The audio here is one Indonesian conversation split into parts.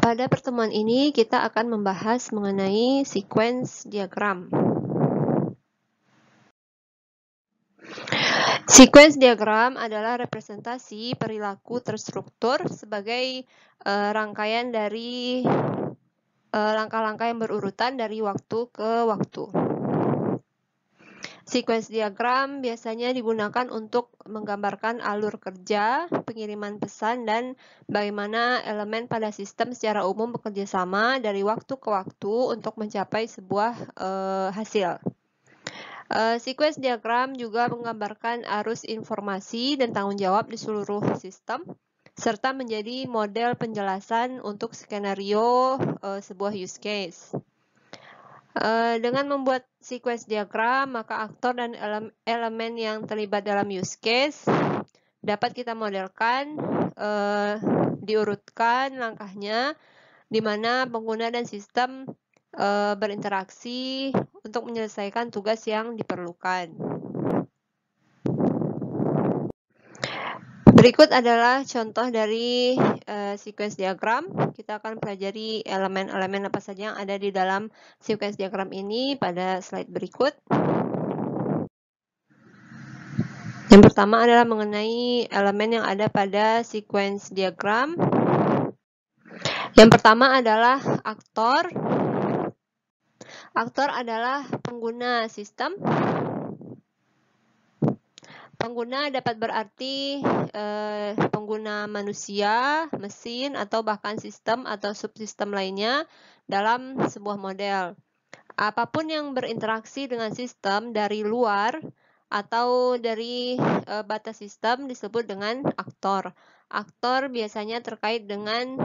Pada pertemuan ini kita akan membahas mengenai sequence diagram. Sequence diagram adalah representasi perilaku terstruktur sebagai rangkaian dari langkah-langkah yang berurutan dari waktu ke waktu. Sequence diagram biasanya digunakan untuk menggambarkan alur kerja, pengiriman pesan, dan bagaimana elemen pada sistem secara umum bekerja sama dari waktu ke waktu untuk mencapai sebuah hasil. Sequence diagram juga menggambarkan arus informasi dan tanggung jawab di seluruh sistem, serta menjadi model penjelasan untuk skenario sebuah use case. Dengan membuat sequence diagram, maka aktor dan elemen yang terlibat dalam use case dapat kita modelkan, diurutkan langkahnya, di mana pengguna dan sistem berinteraksi untuk menyelesaikan tugas yang diperlukan. Berikut adalah contoh dari sequence diagram. Kita akan pelajari elemen-elemen apa saja yang ada di dalam sequence diagram ini pada slide berikut. Yang pertama adalah mengenai elemen yang ada pada sequence diagram. Yang pertama adalah aktor. Aktor adalah pengguna sistem. Pengguna dapat berarti pengguna manusia, mesin, atau bahkan sistem atau subsistem lainnya dalam sebuah model. Apapun yang berinteraksi dengan sistem dari luar atau dari batas sistem disebut dengan aktor. Aktor biasanya terkait dengan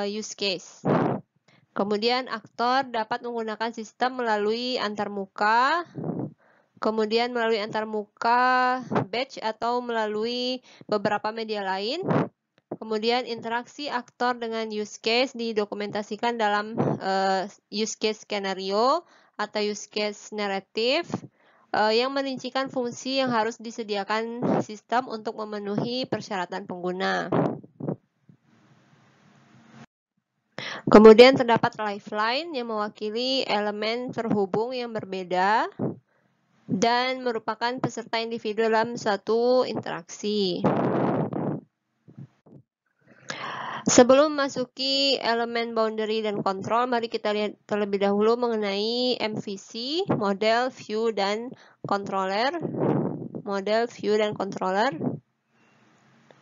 use case. Kemudian aktor dapat menggunakan sistem melalui antarmuka, kemudian melalui antarmuka batch atau melalui beberapa media lain. Kemudian interaksi aktor dengan use case didokumentasikan dalam use case skenario atau use case naratif yang merincikan fungsi yang harus disediakan sistem untuk memenuhi persyaratan pengguna. Kemudian terdapat lifeline yang mewakili elemen terhubung yang berbeda dan merupakan peserta individu dalam suatu interaksi. Sebelum memasuki elemen boundary dan control, mari kita lihat terlebih dahulu mengenai MVC, model, view, dan controller. Model, view, dan controller.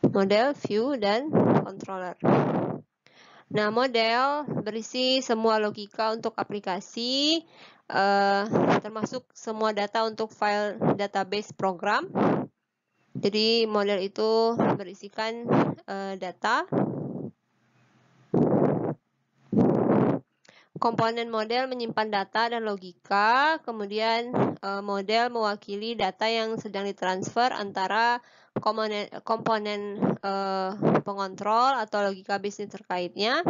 Model, view, dan controller. Nah, model berisi semua logika untuk aplikasi, termasuk semua data untuk file database program. Jadi model itu berisikan data. Komponen model menyimpan data dan logika, kemudian model mewakili data yang sedang ditransfer antara komponen pengontrol atau logika bisnis terkaitnya.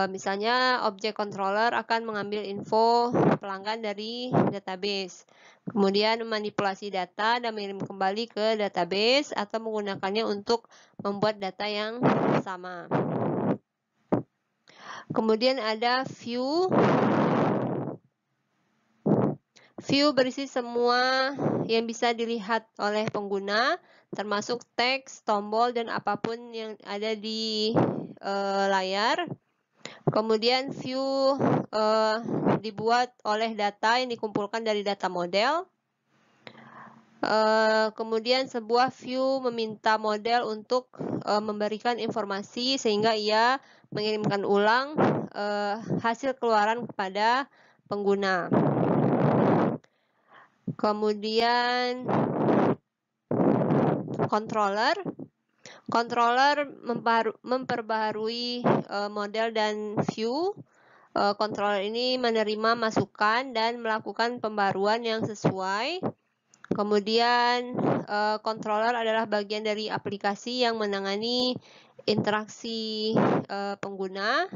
Misalnya objek controller akan mengambil info pelanggan dari database, kemudian memanipulasi data dan mengirim kembali ke database atau menggunakannya untuk membuat data yang sama. Kemudian ada view. View berisi semua yang bisa dilihat oleh pengguna, termasuk teks, tombol, dan apapun yang ada di layar. Kemudian view dibuat oleh data yang dikumpulkan dari data model. Kemudian sebuah view meminta model untuk memberikan informasi sehingga ia mengirimkan ulang hasil keluaran kepada pengguna. Kemudian controller. Controller memperbaharui model dan view. Controller ini menerima masukan dan melakukan pembaruan yang sesuai. Kemudian controller adalah bagian dari aplikasi yang menangani interaksi pengguna.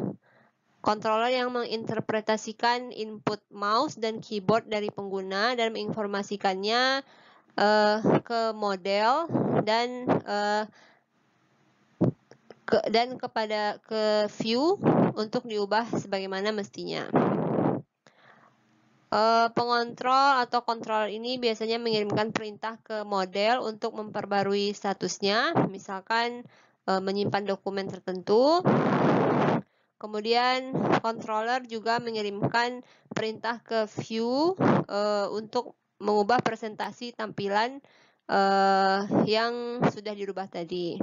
Controller yang menginterpretasikan input mouse dan keyboard dari pengguna dan menginformasikannya ke model dan dan ke view untuk diubah sebagaimana mestinya. Pengontrol atau controller ini biasanya mengirimkan perintah ke model untuk memperbarui statusnya, misalkan menyimpan dokumen tertentu. Kemudian controller juga mengirimkan perintah ke view untuk mengubah presentasi tampilan yang sudah dirubah tadi.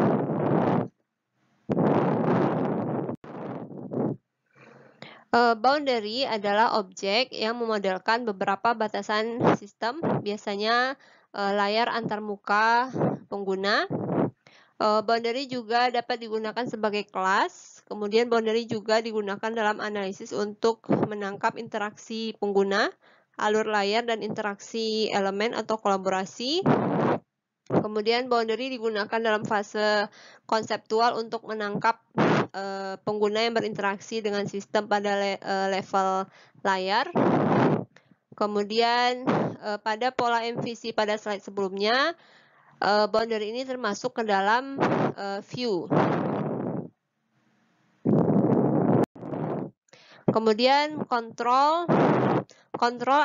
Boundary adalah objek yang memodelkan beberapa batasan sistem, biasanya layar antarmuka pengguna. Boundary juga dapat digunakan sebagai kelas, kemudian boundary juga digunakan dalam analisis untuk menangkap interaksi pengguna, alur layar, dan interaksi elemen atau kolaborasi. Kemudian boundary digunakan dalam fase konseptual untuk menangkap pengguna yang berinteraksi dengan sistem pada level layar. Kemudian pada pola MVC pada slide sebelumnya, boundary ini termasuk ke dalam view. Kemudian control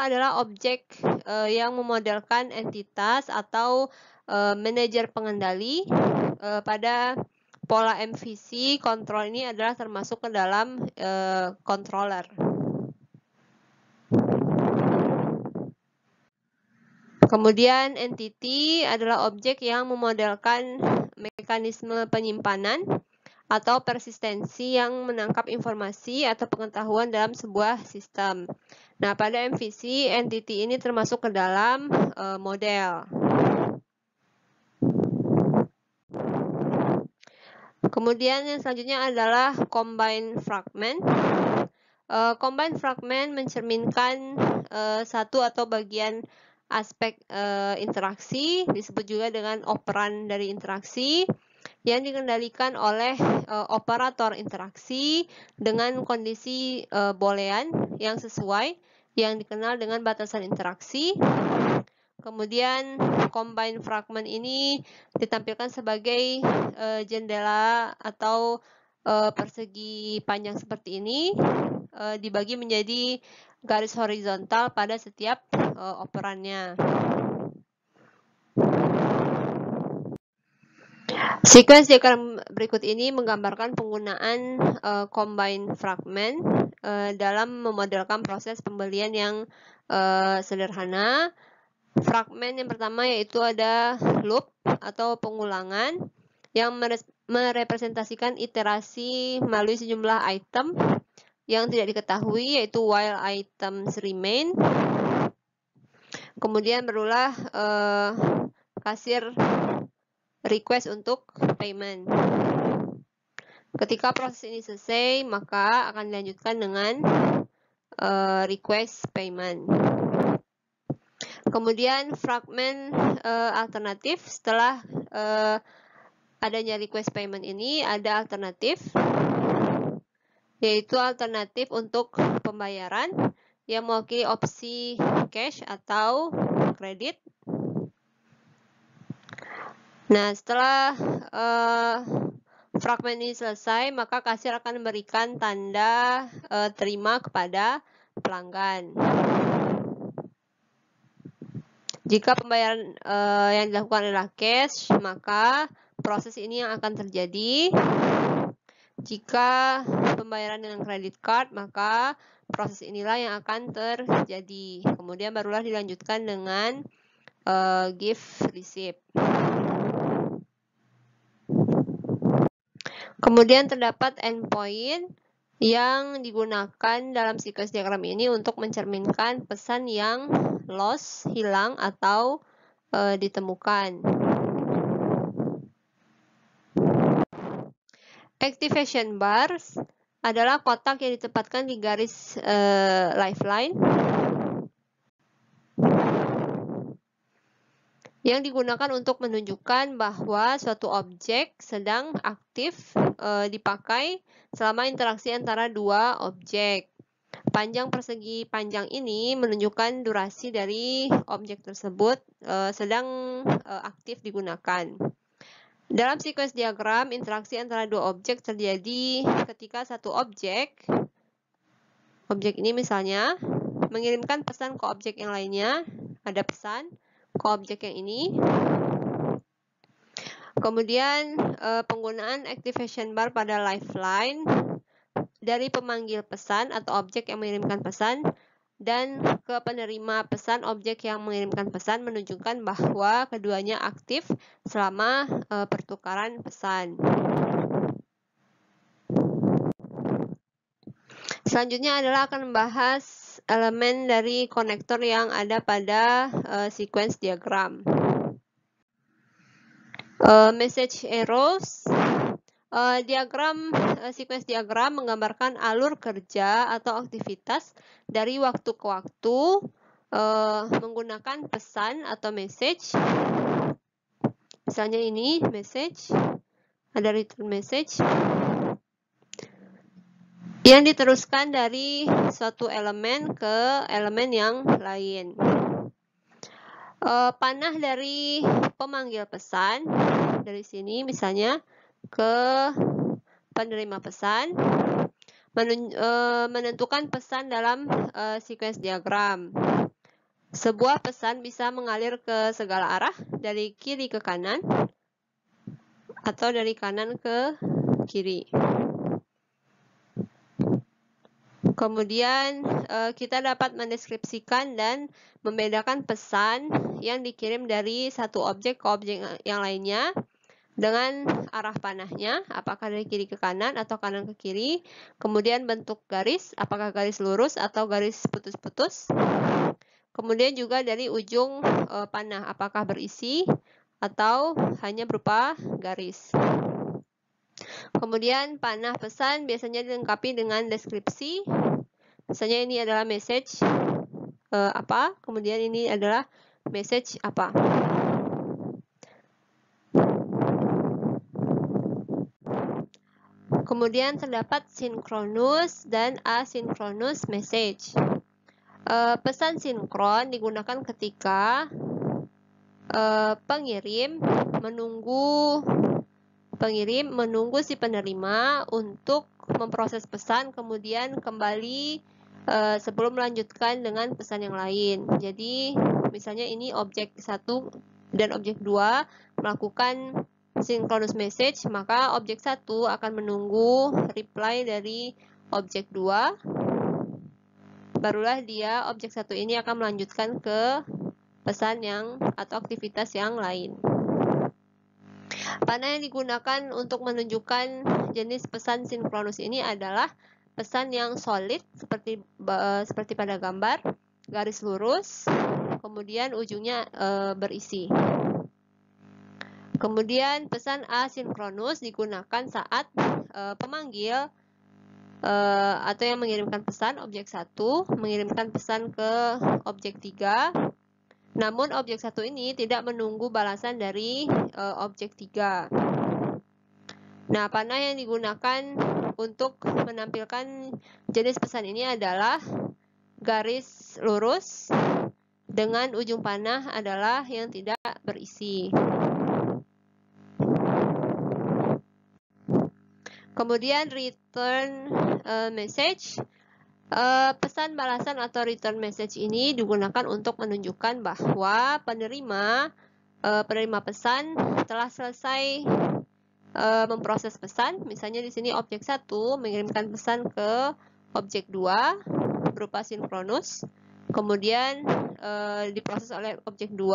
adalah objek yang memodelkan entitas atau manajer pengendali. Pada pola MVC, control ini adalah termasuk ke dalam controller. Kemudian entity adalah objek yang memodelkan mekanisme penyimpanan atau persistensi yang menangkap informasi atau pengetahuan dalam sebuah sistem. Nah, pada MVC, entity ini termasuk ke dalam model. Kemudian yang selanjutnya adalah combine fragment. Combine fragment mencerminkan satu atau bagian aspek interaksi, disebut juga dengan operan dari interaksi, yang dikendalikan oleh operator interaksi dengan kondisi boolean yang sesuai, yang dikenal dengan batasan interaksi. Kemudian combine fragment ini ditampilkan sebagai jendela atau persegi panjang seperti ini, dibagi menjadi garis horizontal pada setiap operannya. Sequence diagram berikut ini menggambarkan penggunaan combine fragment dalam memodelkan proses pembelian yang sederhana. Fragmen yang pertama yaitu ada loop atau pengulangan yang merepresentasikan iterasi melalui sejumlah item yang tidak diketahui, yaitu while items remain. Kemudian berulah kasir request untuk payment. Ketika proses ini selesai, maka akan dilanjutkan dengan request payment. Kemudian fragmen alternatif, setelah adanya request payment ini ada alternatif, yaitu alternatif untuk pembayaran yang mewakili opsi cash atau kredit. Nah, setelah fragmen ini selesai, maka kasir akan memberikan tanda terima kepada pelanggan. Jika pembayaran yang dilakukan adalah cash, maka proses ini yang akan terjadi. Jika pembayaran dengan credit card, maka proses inilah yang akan terjadi. Kemudian barulah dilanjutkan dengan gift receipt. Kemudian terdapat endpoint yang digunakan dalam sequence diagram ini untuk mencerminkan pesan yang lost, hilang, atau ditemukan. Activation bars adalah kotak yang ditempatkan di garis lifeline yang digunakan untuk menunjukkan bahwa suatu objek sedang aktif dipakai selama interaksi antara dua objek. Panjang persegi panjang ini menunjukkan durasi dari objek tersebut sedang aktif digunakan. Dalam sequence diagram, interaksi antara dua objek terjadi ketika satu objek ini misalnya, mengirimkan pesan ke objek yang lainnya, ada pesan ke objek yang ini. Kemudian penggunaan activation bar pada lifeline dari pemanggil pesan atau objek yang mengirimkan pesan dan ke penerima pesan objek yang mengirimkan pesan menunjukkan bahwa keduanya aktif selama pertukaran pesan. Selanjutnya adalah akan membahas elemen dari konektor yang ada pada sequence diagram. Message arrows. Sequence diagram menggambarkan alur kerja atau aktivitas dari waktu ke waktu menggunakan pesan atau message. Misalnya ini message, ada return message yang diteruskan dari suatu elemen ke elemen yang lain. Panah dari pemanggil pesan dari sini misalnya ke penerima pesan menentukan pesan dalam sequence diagram. Sebuah pesan bisa mengalir ke segala arah dari kiri ke kanan atau dari kanan ke kiri. Kemudian kita dapat mendeskripsikan dan membedakan pesan yang dikirim dari satu objek ke objek yang lainnya dengan arah panahnya, apakah dari kiri ke kanan atau kanan ke kiri. Kemudian bentuk garis, apakah garis lurus atau garis putus-putus. Kemudian juga dari ujung panah, apakah berisi atau hanya berupa garis. Kemudian panah pesan biasanya dilengkapi dengan deskripsi. Misalnya ini adalah message apa, kemudian ini adalah message apa. Kemudian terdapat synchronous dan asynchronous message. Pesan sinkron digunakan ketika pengirim menunggu si penerima untuk memproses pesan, kemudian kembali sebelum melanjutkan dengan pesan yang lain. Jadi misalnya ini objek 1 dan objek 2 melakukan synchronous message, maka objek 1 akan menunggu reply dari objek 2. Barulah objek 1 ini akan melanjutkan ke pesan yang atau aktivitas yang lain. Panah yang digunakan untuk menunjukkan jenis pesan sinkronus ini adalah pesan yang solid seperti pada gambar, garis lurus, kemudian ujungnya berisi. Kemudian pesan asinkronus digunakan saat pemanggil atau yang mengirimkan pesan objek 1 mengirimkan pesan ke objek 3. Namun objek 1 ini tidak menunggu balasan dari objek 3. Nah, panah yang digunakan untuk menampilkan jenis pesan ini adalah garis lurus dengan ujung panah adalah yang tidak berisi. Kemudian return message. Pesan balasan atau return message ini digunakan untuk menunjukkan bahwa penerima pesan telah selesai memproses pesan. Misalnya di sini objek 1 mengirimkan pesan ke objek 2 berupa sinkronus. Kemudian diproses oleh objek 2.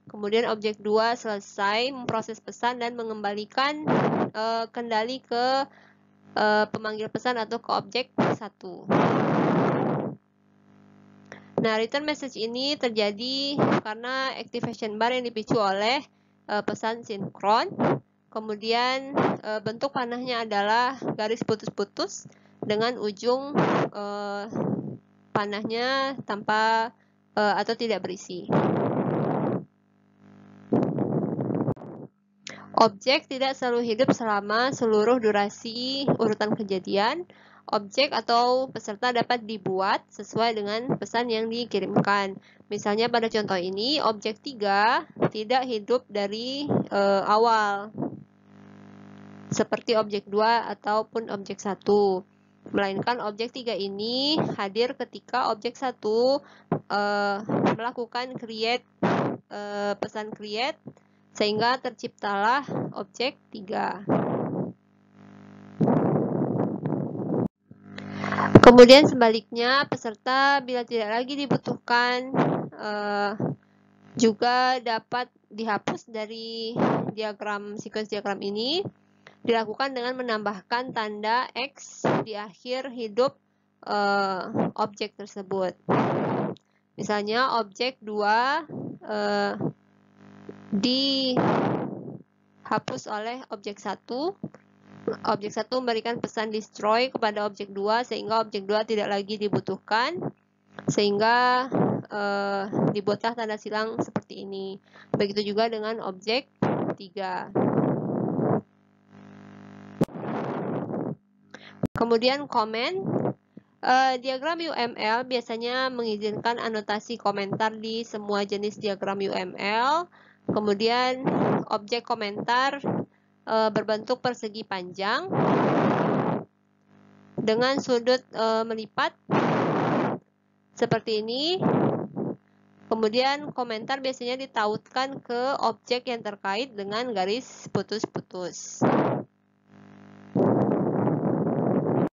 Kemudian objek 2 selesai memproses pesan dan mengembalikan kendali ke pemanggil pesan atau ke objek 1. Nah, return message ini terjadi karena activation bar yang dipicu oleh pesan sinkron. Kemudian bentuk panahnya adalah garis putus-putus dengan ujung panahnya tanpa atau tidak berisi. Objek tidak selalu hidup selama seluruh durasi urutan kejadian. Objek atau peserta dapat dibuat sesuai dengan pesan yang dikirimkan. Misalnya pada contoh ini, objek 3 tidak hidup dari awal. seperti objek 2 ataupun objek 1. Melainkan objek 3 ini hadir ketika objek 1 melakukan create, pesan create, sehingga terciptalah objek 3. Kemudian sebaliknya, peserta bila tidak lagi dibutuhkan juga dapat dihapus dari sequence diagram ini, dilakukan dengan menambahkan tanda X di akhir hidup objek tersebut. Misalnya objek 2 dihapus oleh objek 1. Objek 1 memberikan pesan destroy kepada objek 2 sehingga objek 2 tidak lagi dibutuhkan, sehingga dibuatlah tanda silang seperti ini. Begitu juga dengan objek 3. Kemudian komen. Diagram UML biasanya mengizinkan anotasi komentar di semua jenis diagram UML. Kemudian objek komentar berbentuk persegi panjang dengan sudut melipat seperti ini. Kemudian komentar biasanya ditautkan ke objek yang terkait dengan garis putus-putus.